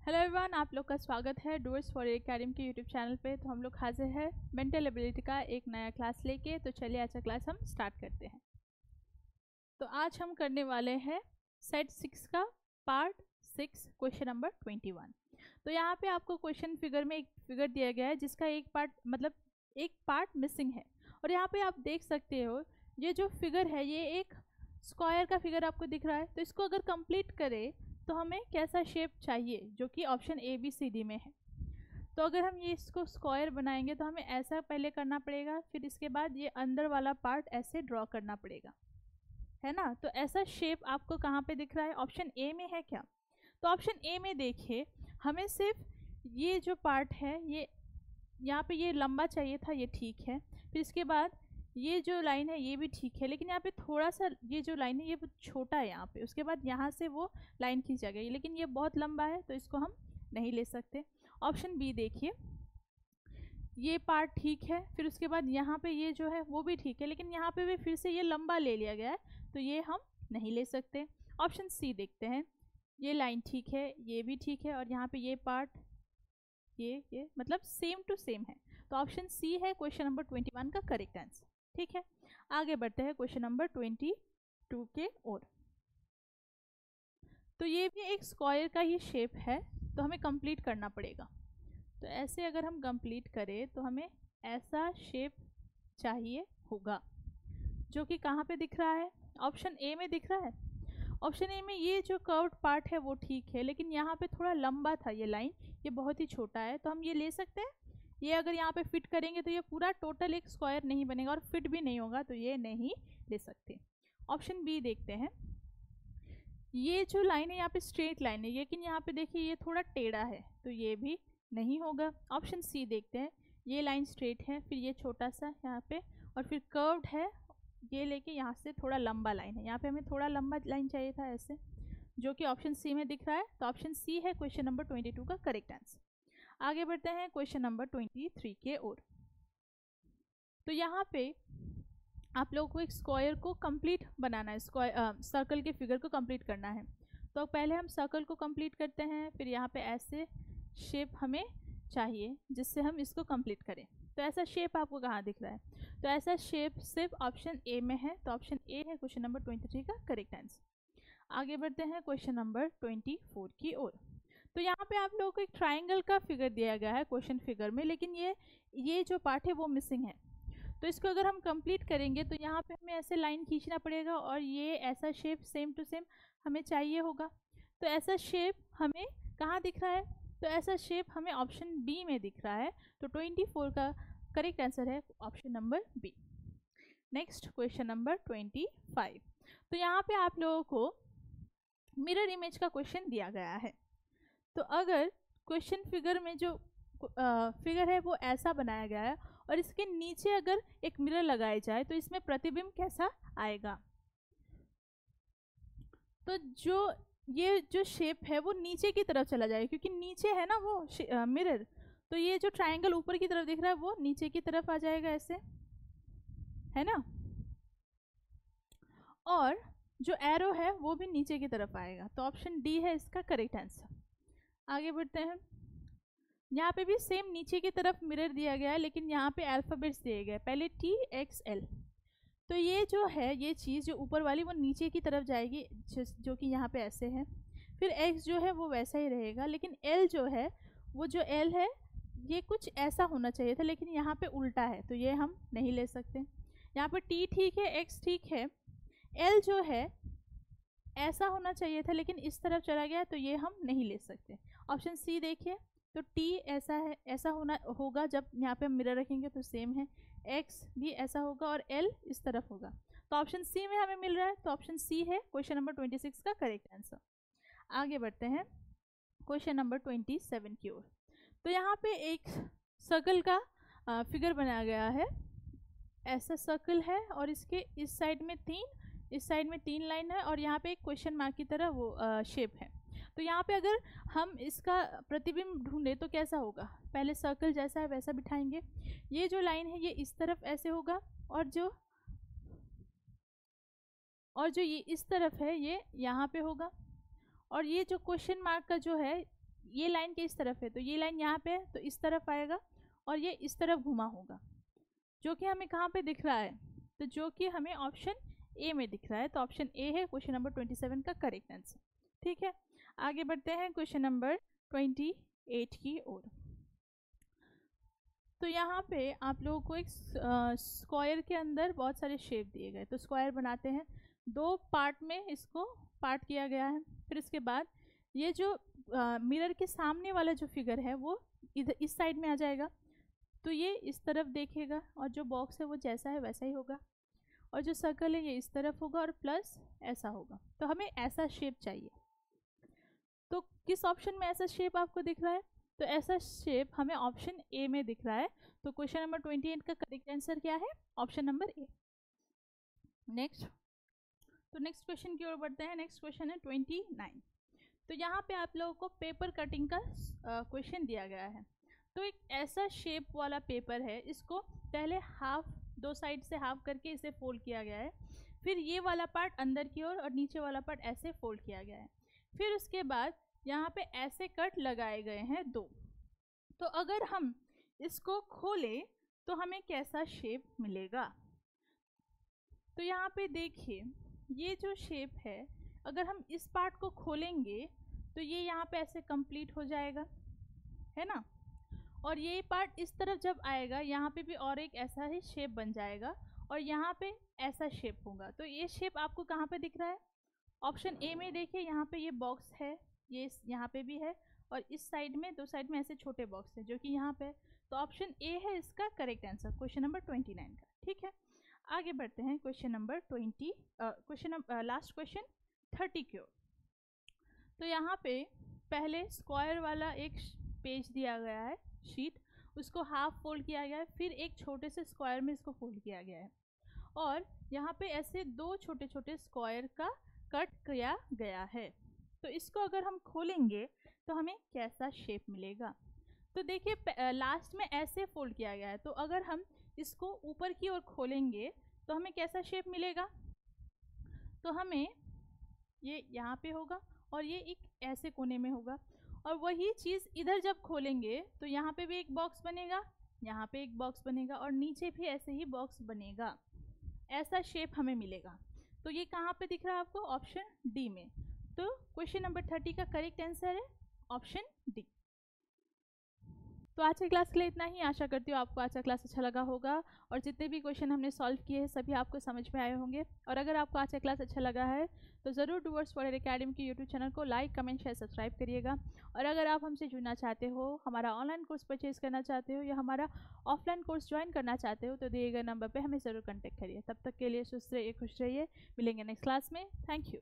Hello everyone, आप लोग का स्वागत है डूअर्स फॉर एकेडमी के यूट्यूब चैनल पे। तो हम लोग हाजिर है मेंटल एबिलिटी का एक नया क्लास लेके। तो चलिए आज का क्लास हम स्टार्ट करते हैं। तो आज हम करने वाले हैं सेट 6 का पार्ट 6 क्वेश्चन नंबर 21। तो यहाँ पे आपको क्वेश्चन फिगर में एक फिगर दिया गया है जिसका एक पार्ट मिसिंग है। और यहाँ पे आप देख सकते हो ये जो फिगर है ये एक स्क्वायर का फिगर आपको दिख रहा है। तो इसको अगर कंप्लीट करें तो हमें कैसा शेप चाहिए, जो कि option A B C D में है। तो अगर हम ये इसको स्क्वायर बनाएंगे तो हमें ऐसा पहले करना पड़ेगा, फिर इसके बाद ये अंदर वाला पार्ट ऐसे ड्रॉ करना पड़ेगा, है ना। तो ऐसा शेप आपको कहाँ पे दिख रहा है? ऑप्शन ए में है क्या? तो ऑप्शन ए में देखिए, हमें सिर्फ ये जो पार्ट है ये यहाँ पे ये लंबा चाहिए था, ये ठीक है। फिर इसके बाद ये जो लाइन है ये भी ठीक है, लेकिन यहाँ पे थोड़ा सा ये जो लाइन है ये छोटा है यहाँ पे। उसके बाद यहाँ से वो लाइन खींचा गया, लेकिन ये बहुत लंबा है तो इसको हम नहीं ले सकते। ऑप्शन बी देखिए, ये पार्ट ठीक है। फिर उसके बाद यहाँ पे ये जो है वो भी ठीक है, लेकिन यहाँ पे भी फिर से ये लंबा ले लिया गया है तो ये हम नहीं ले सकते। ऑप्शन सी देखते हैं, ये लाइन ठीक है, ये भी ठीक है, और यहाँ पे ये पार्ट ये मतलब सेम टू सेम है। तो ऑप्शन सी है क्वेश्चन नंबर 21 का करेक्ट आंसर। ठीक है, आगे बढ़ते हैं क्वेश्चन नंबर 22 के ओर। तो ये भी एक स्क्वायर का ही शेप है, तो हमें कंप्लीट करना पड़ेगा। तो ऐसे अगर हम कंप्लीट करें तो हमें ऐसा शेप चाहिए होगा, जो कि कहाँ पे दिख रहा है? ऑप्शन ए में दिख रहा है। ऑप्शन ए में ये जो कर्व्ड पार्ट है वो ठीक है, लेकिन यहाँ पे थोड़ा लंबा था ये लाइन, ये बहुत ही छोटा है तो हम ये ले सकते हैं। ये अगर यहाँ पे फिट करेंगे तो ये पूरा टोटल एक स्क्वायर नहीं बनेगा और फिट भी नहीं होगा, तो ये नहीं ले सकते। ऑप्शन बी देखते हैं, ये जो लाइन है यहाँ पे स्ट्रेट लाइन है, लेकिन यहाँ पे देखिए ये थोड़ा टेढ़ा है तो ये भी नहीं होगा। ऑप्शन सी देखते हैं, ये लाइन स्ट्रेट है, फिर ये छोटा सा यहाँ पे, और फिर कर्व्ड है ये, लेके यहाँ से थोड़ा लंबा लाइन है। यहाँ पे हमें थोड़ा लंबा लाइन चाहिए था ऐसे, जो कि ऑप्शन सी में दिख रहा है। तो ऑप्शन सी है क्वेश्चन नंबर 22 का करेक्ट आंसर। आगे बढ़ते हैं क्वेश्चन नंबर 23 के ओर। तो यहाँ पे आप लोगों को एक स्क्वायर को कंप्लीट बनाना है, सर्कल के फिगर को कंप्लीट करना है। तो पहले हम सर्कल को कंप्लीट करते हैं, फिर यहाँ पे ऐसे शेप हमें चाहिए जिससे हम इसको कंप्लीट करें। तो ऐसा शेप आपको कहाँ दिख रहा है? तो ऐसा शेप सिर्फ ऑप्शन ए में है, तो ऑप्शन ए है क्वेश्चन नंबर 23 का करेक्ट आंसर। आगे बढ़ते हैं क्वेश्चन नंबर 24 की ओर। तो यहाँ पे आप लोगों को एक ट्राइंगल का फिगर दिया गया है क्वेश्चन फिगर में, लेकिन ये जो पार्ट है वो मिसिंग है। तो इसको अगर हम कंप्लीट करेंगे तो यहाँ पे हमें ऐसे लाइन खींचना पड़ेगा और ये ऐसा शेप सेम टू सेम हमें चाहिए होगा। तो ऐसा शेप हमें कहाँ दिख रहा है? तो ऐसा शेप हमें ऑप्शन बी में दिख रहा है। तो 24 का करेक्ट आंसर है option number B. Next question number 25। तो यहाँ पे आप लोगों को मिरर इमेज का क्वेश्चन दिया गया है। तो अगर क्वेश्चन फिगर में जो फिगर है वो ऐसा बनाया गया है और इसके नीचे अगर एक मिरर लगाया जाए तो इसमें प्रतिबिंब कैसा आएगा? तो ये जो शेप है वो नीचे की तरफ चला जाएगा, क्योंकि नीचे है ना वो मिरर। तो ये जो ट्रायंगल ऊपर की तरफ दिख रहा है वो नीचे की तरफ आ जाएगा ऐसे, है ना। और जो एरो है वो भी नीचे की तरफ आएगा। तो ऑप्शन डी है इसका करेक्ट आंसर। आगे बढ़ते हैं, यहाँ पे भी सेम नीचे की तरफ मिरर दिया गया है, लेकिन यहाँ पे अल्फ़ाबेट्स दिए गए, पहले टी एक्स एल। तो ये जो है ये चीज़ जो ऊपर वाली वो नीचे की तरफ जाएगी, जो कि यहाँ पे ऐसे है। फिर एक्स जो है वो वैसा ही रहेगा, लेकिन एल जो है वो जो एल है ये कुछ ऐसा होना चाहिए था, लेकिन यहाँ पे उल्टा है तो ये हम नहीं ले सकते। यहाँ पर टी ठीक है, एक्स ठीक है, एल जो है ऐसा होना चाहिए था लेकिन इस तरफ चला गया तो ये हम नहीं ले सकते। ऑप्शन सी देखिए, तो टी ऐसा है, ऐसा होगा जब यहाँ पे हम मिरर रखेंगे तो सेम है। एक्स भी ऐसा होगा और एल इस तरफ होगा। तो ऑप्शन सी में हमें मिल रहा है, तो ऑप्शन सी है क्वेश्चन नंबर 26 का करेक्ट आंसर। आगे बढ़ते हैं क्वेश्चन नंबर 27 की ओर। तो यहाँ पे एक सर्कल का फिगर बनाया गया है। ऐसा सर्कल है और इसके इस साइड में तीन लाइन है और यहाँ पे एक क्वेश्चन मार्क की तरह वो शेप है। तो यहाँ पे अगर हम इसका प्रतिबिंब ढूंढे तो कैसा होगा? पहले सर्कल जैसा है वैसा बिठाएंगे। ये जो लाइन है ये इस तरफ ऐसे होगा, और जो ये इस तरफ है ये यहाँ पे होगा, और ये जो क्वेश्चन मार्क का जो है ये लाइन के इस तरफ है, तो ये लाइन यहाँ पे है तो इस तरफ आएगा और ये इस तरफ घुमा होगा, जो कि हमें कहाँ पे दिख रहा है, तो जो कि हमें ऑप्शन ए में दिख रहा है। तो ऑप्शन ए है क्वेश्चन नंबर 27 का करेक्ट आंसर। ठीक है, आगे बढ़ते हैं क्वेश्चन नंबर 28 की ओर। तो यहाँ पे आप लोगों को एक स्क्वायर के अंदर बहुत सारे शेप दिए गए, तो स्क्वायर बनाते हैं। दो पार्ट में इसको पार्ट किया गया है। फिर इसके बाद ये जो मिरर के सामने वाला जो फिगर है वो इधर इस साइड में आ जाएगा, तो ये इस तरफ देखेगा और जो बॉक्स है वो जैसा है वैसा ही होगा, और जो सर्कल है ये इस तरफ होगा और प्लस ऐसा होगा। तो हमें ऐसा शेप चाहिए। तो किस ऑप्शन में ऐसा शेप आपको दिख रहा है, तो ऐसा शेप हमें ऑप्शन ए में दिख रहा है। तो क्वेश्चन नंबर 28 का करेक्ट आंसर क्या है, ऑप्शन नंबर ए। नेक्स्ट, तो नेक्स्ट क्वेश्चन की ओर बढ़ते हैं। नेक्स्ट क्वेश्चन है 29। तो यहाँ पे आप लोगों को पेपर कटिंग का क्वेश्चन दिया गया है। तो एक ऐसा शेप वाला पेपर है, इसको पहले हाफ, दो साइड से हाफ करके इसे फोल्ड किया गया है। फिर ये वाला पार्ट अंदर की ओर और नीचे वाला पार्ट ऐसे फोल्ड किया गया है। फिर उसके बाद यहाँ पे ऐसे कट लगाए गए हैं दो। तो अगर हम इसको खोलें तो हमें कैसा शेप मिलेगा। तो यहाँ पे देखिए, ये जो शेप है, अगर हम इस पार्ट को खोलेंगे तो ये यहाँ पे ऐसे कंप्लीट हो जाएगा, है ना। और ये पार्ट इस तरफ जब आएगा, यहाँ पे भी और एक ऐसा ही शेप बन जाएगा और यहाँ पे ऐसा शेप होगा। तो ये शेप आपको कहाँ पे दिख रहा है, ऑप्शन ए में। देखिए यहाँ पे ये बॉक्स है, ये यहाँ पे भी है, और इस साइड में, दो साइड में ऐसे छोटे बॉक्स है जो कि यहाँ पे है। तो ऑप्शन ए है इसका करेक्ट आंसर क्वेश्चन नंबर 29 का। ठीक है, आगे बढ़ते हैं क्वेश्चन नंबर 20, लास्ट क्वेश्चन 30 की ओर। तो यहाँ पे पहले स्क्वायर वाला एक पेज दिया गया है, शीट, उसको हाफ फोल्ड किया गया है। फिर एक छोटे से स्क्वायर में इसको फोल्ड किया गया है और यहाँ पे ऐसे दो छोटे छोटे स्क्वायर का कट किया गया है। तो इसको अगर हम खोलेंगे तो हमें कैसा शेप मिलेगा। तो देखिए लास्ट में ऐसे फोल्ड किया गया है, तो अगर हम इसको ऊपर की ओर खोलेंगे तो हमें कैसा शेप मिलेगा। तो हमें ये यहाँ पे होगा और ये एक ऐसे कोने में होगा, और वही चीज़ इधर जब खोलेंगे तो यहाँ पे भी एक बॉक्स बनेगा, यहाँ पे एक बॉक्स बनेगा और नीचे भी ऐसे ही बॉक्स बनेगा। ऐसा शेप हमें मिलेगा। तो ये कहाँ पे दिख रहा है आपको, ऑप्शन डी में। तो क्वेश्चन नंबर 30 का करेक्ट आंसर है ऑप्शन डी। तो आज की क्लास के लिए इतना ही। आशा करती हूँ आपको आज का क्लास अच्छा लगा होगा और जितने भी क्वेश्चन हमने सॉल्व किए हैं सभी आपको समझ में आए होंगे। और अगर आपको आज का क्लास अच्छा लगा है तो ज़रूर डूवर्स फॉर एकेडमी के यूट्यूब चैनल को लाइक, कमेंट, शेयर, सब्सक्राइब करिएगा। और अगर आप हमसे जुड़ना चाहते हो, हमारा ऑनलाइन कोर्स परचेज करना चाहते हो या हमारा ऑफलाइन कोर्स ज्वाइन करना चाहते हो तो दिए गए नंबर पर हमें ज़रूर कॉन्टैक्ट करिए। तब तक के लिए सुस्त रहिए, खुश रहिए। मिलेंगे नेक्स्ट क्लास में। Thank you.